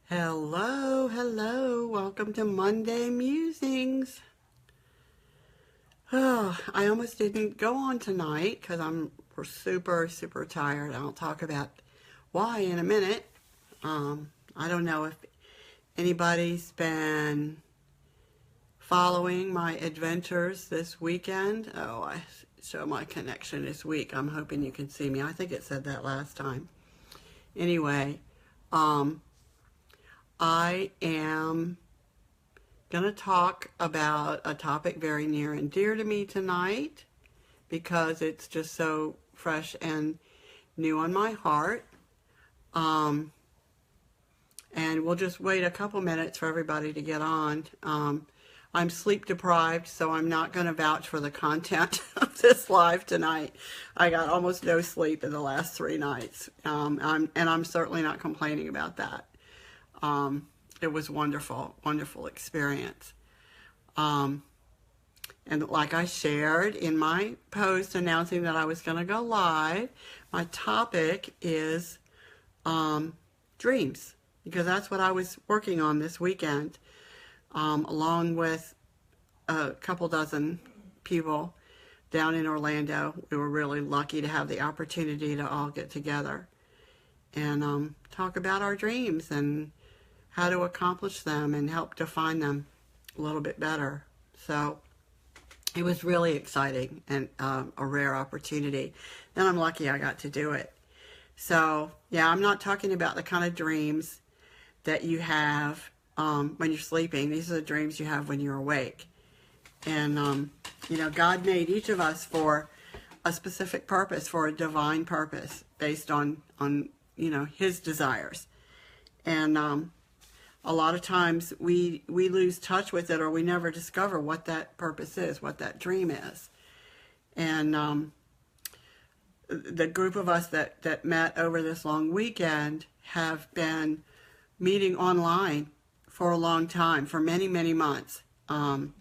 Hello, hello. Welcome to Monday Musings. Oh, I almost didn't go on tonight because I'm super tired. I'll talk about why in a minute. I don't know if anybody's been following my adventures this weekend. Oh, I show my connection this week. I'm hoping you can see me. I think it said that last time. Anyway, I am going to talk about a topic very near and dear to me tonight because it's just so fresh and new on my heart. And we'll just wait a couple minutes for everybody to get on. I'm sleep deprived, so I'm not going to vouch for the content of this live tonight. I got almost no sleep in the last 3 nights, and I'm certainly not complaining about that. It was wonderful experience. And like I shared in my post announcing that I was going to go live, my topic is dreams, because that's what I was working on this weekend, along with a couple dozen people down in Orlando. We were really lucky to have the opportunity to all get together and talk about our dreams and how to accomplish them and help define them a little bit better. So it was really exciting and a rare opportunity. And I'm lucky I got to do it. So yeah, I'm not talking about the kind of dreams that you have when you're sleeping. These are the dreams you have when you're awake. And God made each of us for a specific purpose, for a divine purpose, based on His desires. And a lot of times we lose touch with it, or we never discover what that purpose is, what that dream is. And the group of us that met over this long weekend have been meeting online for a long time, for many months, and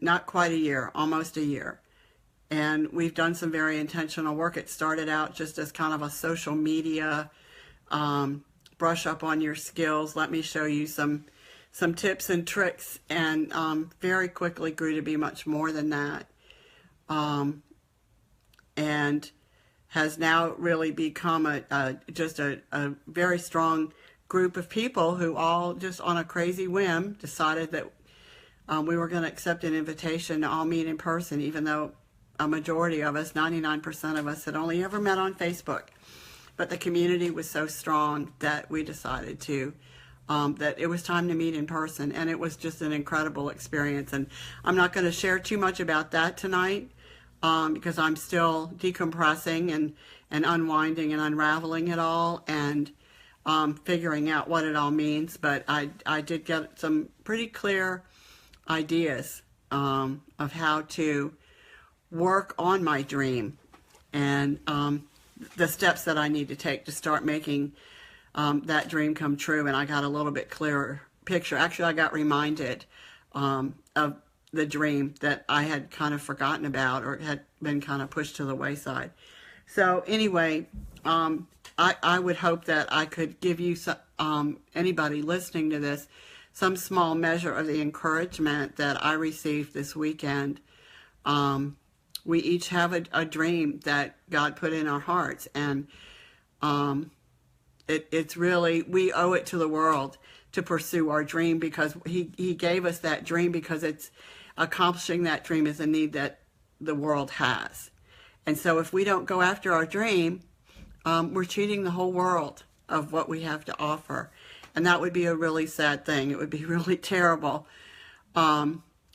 not quite a year, almost a year. And we've done some very intentional work. It started out just as kind of a social media brush up on your skills, let me show you some tips and tricks, and very quickly grew to be much more than that, and has now really become just a very strong group of people who all just on a crazy whim decided that we were going to accept an invitation to all meet in person, even though a majority of us, 99% of us, had only ever met on Facebook. But the community was so strong that we decided that it was time to meet in person. And it was just an incredible experience. And I'm not going to share too much about that tonight because I'm still decompressing and unwinding and unraveling it all and figuring out what it all means. But I did get some pretty clear ideas of how to work on my dream and the steps that I need to take to start making that dream come true. And I got a little bit clearer picture. Actually, I got reminded of the dream that I had kind of forgotten about or had been kind of pushed to the wayside. So anyway, I would hope that I could give you, anybody listening to this, some small measure of the encouragement that I received this weekend. We each have a dream that God put in our hearts, and it's really, we owe it to the world to pursue our dream, because he gave us that dream because it's accomplishing that dream is a need that the world has. And so if we don't go after our dream, we're cheating the whole world of what we have to offer. And that would be a really sad thing. It would be really terrible.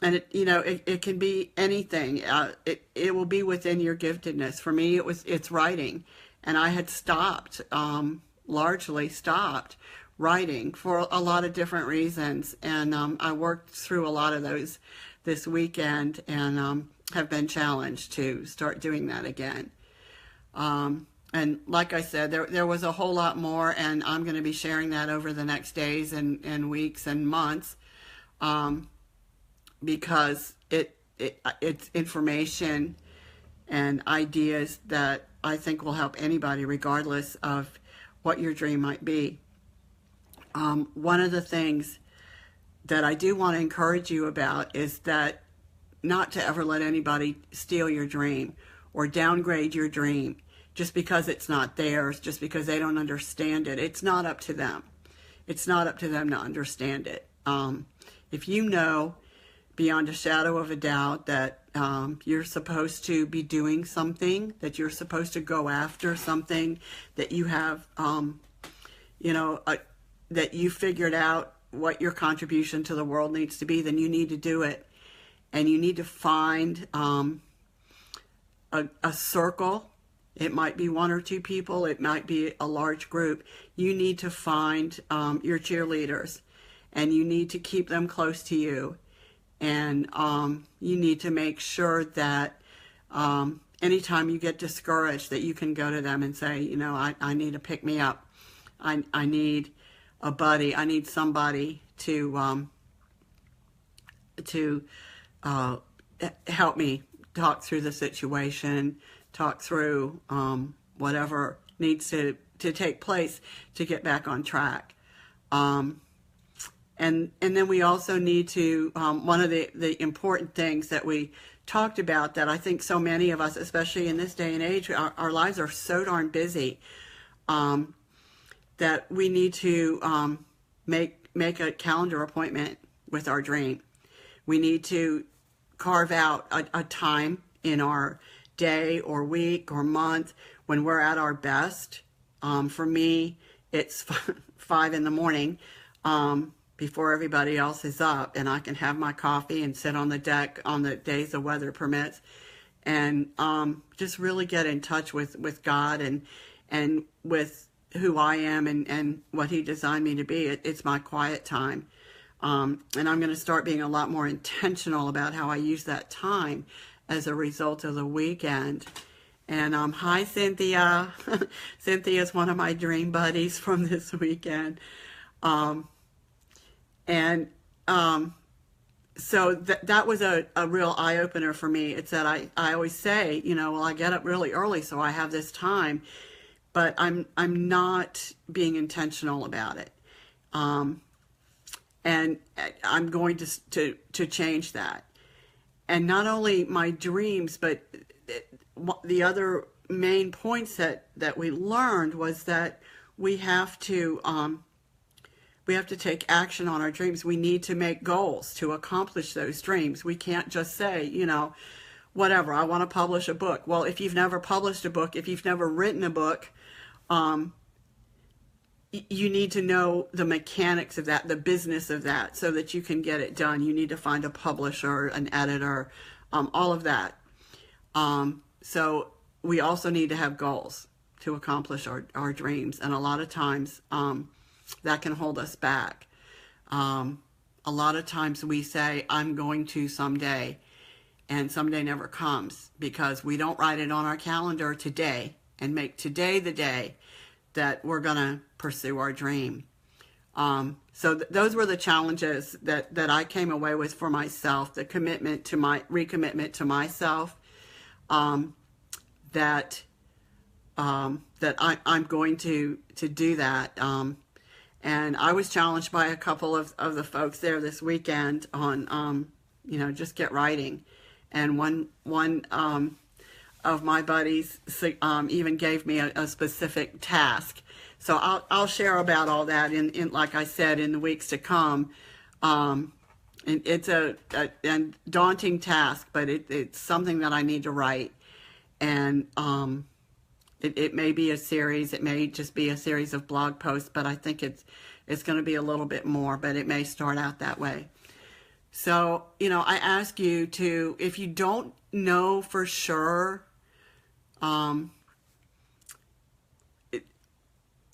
And it can be anything. It will be within your giftedness. For me, it's writing, and I had largely stopped writing for a lot of different reasons, and I worked through a lot of those this weekend, and have been challenged to start doing that again. And like I said, there was a whole lot more, and I'm going to be sharing that over the next days and weeks and months. Because it's information and ideas that I think will help anybody regardless of what your dream might be. One of the things that I do want to encourage you about is that not to ever let anybody steal your dream or downgrade your dream just because it's not theirs, just because they don't understand it. It's not up to them. It's not up to them to understand it. If you know beyond a shadow of a doubt that you're supposed to be doing something, that you're supposed to go after something, that you have, that you figured out what your contribution to the world needs to be, then you need to do it. And you need to find a circle. It might be one or two people. It might be a large group. You need to find your cheerleaders, and you need to keep them close to you. And you need to make sure that anytime you get discouraged, that you can go to them and say, I need to pick me up. I need a buddy. I need somebody to help me talk through the situation, talk through whatever needs to take place to get back on track. And then we also need to, one of the important things that we talked about that I think so many of us, especially in this day and age, our lives are so darn busy, that we need to make a calendar appointment with our dream. We need to carve out a time in our day or week or month when we're at our best. For me, it's 5 in the morning before everybody else is up, and I can have my coffee and sit on the deck on the days the weather permits, and just really get in touch with God and with who I am and what He designed me to be. It's my quiet time. And I'm going to start being a lot more intentional about how I use that time as a result of the weekend. And hi, Cynthia. Cynthia is one of my dream buddies from this weekend. So that was a real eye-opener for me. It's that I always say, I get up really early, so I have this time, but I'm not being intentional about it. And I'm going to change that. And not only my dreams, but the other main points that we learned was that we have to take action on our dreams. We need to make goals to accomplish those dreams. We can't just say, whatever, I want to publish a book. Well, if you've never published a book, if you've never written a book, you need to know the mechanics of that, the business of that, so that you can get it done. You need to find a publisher, an editor, all of that. So we also need to have goals to accomplish our dreams. And a lot of times that can hold us back. A lot of times we say, I'm going to someday, and someday never comes because we don't write it on our calendar today and make today the day that we're going to pursue our dream. So those were the challenges that I came away with for myself, the commitment to recommitment to myself, that I'm going to do that. And I was challenged by a couple of the folks there this weekend on, just get writing. And one of my buddies even gave me a specific task. So I'll share about all that in like I said, in the weeks to come. And it's a daunting task, but it's something that I need to write. And it may be a series, it may just be a series of blog posts, but I think it's going to be a little bit more, but it may start out that way. So, I ask you to, if you don't know for sure,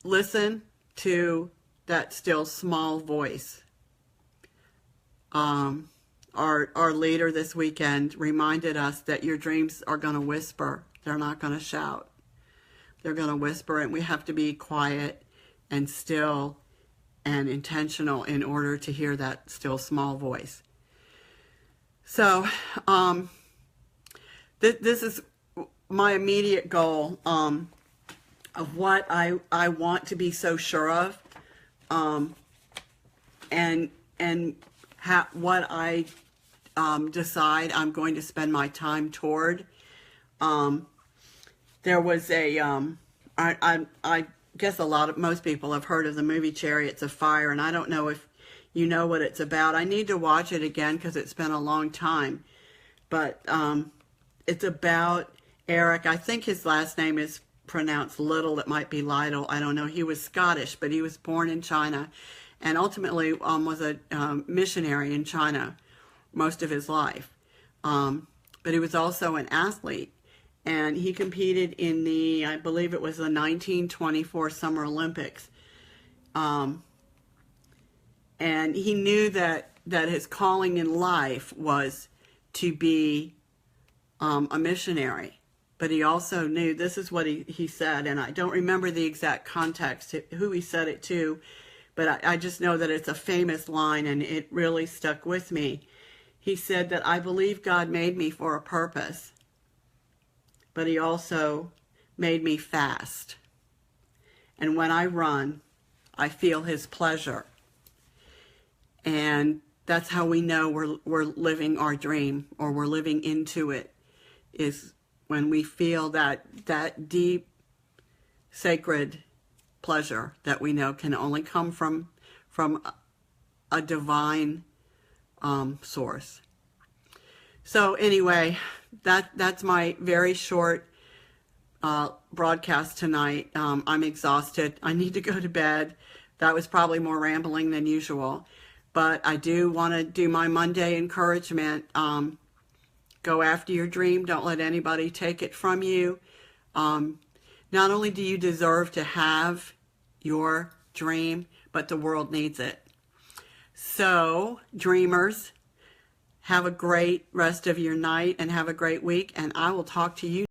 listen to that still small voice. Our leader this weekend reminded us that your dreams are going to whisper. They're not going to shout. They're going to whisper, and we have to be quiet and still and intentional in order to hear that still small voice. So this is my immediate goal of what I want to be so sure of. and what I decide I'm going to spend my time toward. There was I guess most people have heard of the movie Chariots of Fire, and I don't know if you know what it's about. I need to watch it again because it's been a long time. But it's about Eric. I think his last name is pronounced Little. It might be Lytle. I don't know. He was Scottish, but he was born in China, and ultimately was a missionary in China most of his life. But he was also an athlete, and he competed in I believe it was the 1924 Summer Olympics. And he knew that his calling in life was to be a missionary. But he also knew, this is what he said, and I don't remember the exact context, who he said it to, but I just know that it's a famous line, and it really stuck with me. He said that I believe God made me for a purpose, but he also made me fast. And when I run, I feel his pleasure. And that's how we know we're living our dream, or we're living into it, is when we feel that deep, sacred pleasure that we know can only come from a divine source. So anyway, that's my very short broadcast tonight. I'm exhausted. I need to go to bed. That was probably more rambling than usual. But I do want to do my Monday encouragement. Go after your dream. Don't let anybody take it from you. Not only do you deserve to have your dream, but the world needs it. So, dreamers, have a great rest of your night and have a great week. And I will talk to you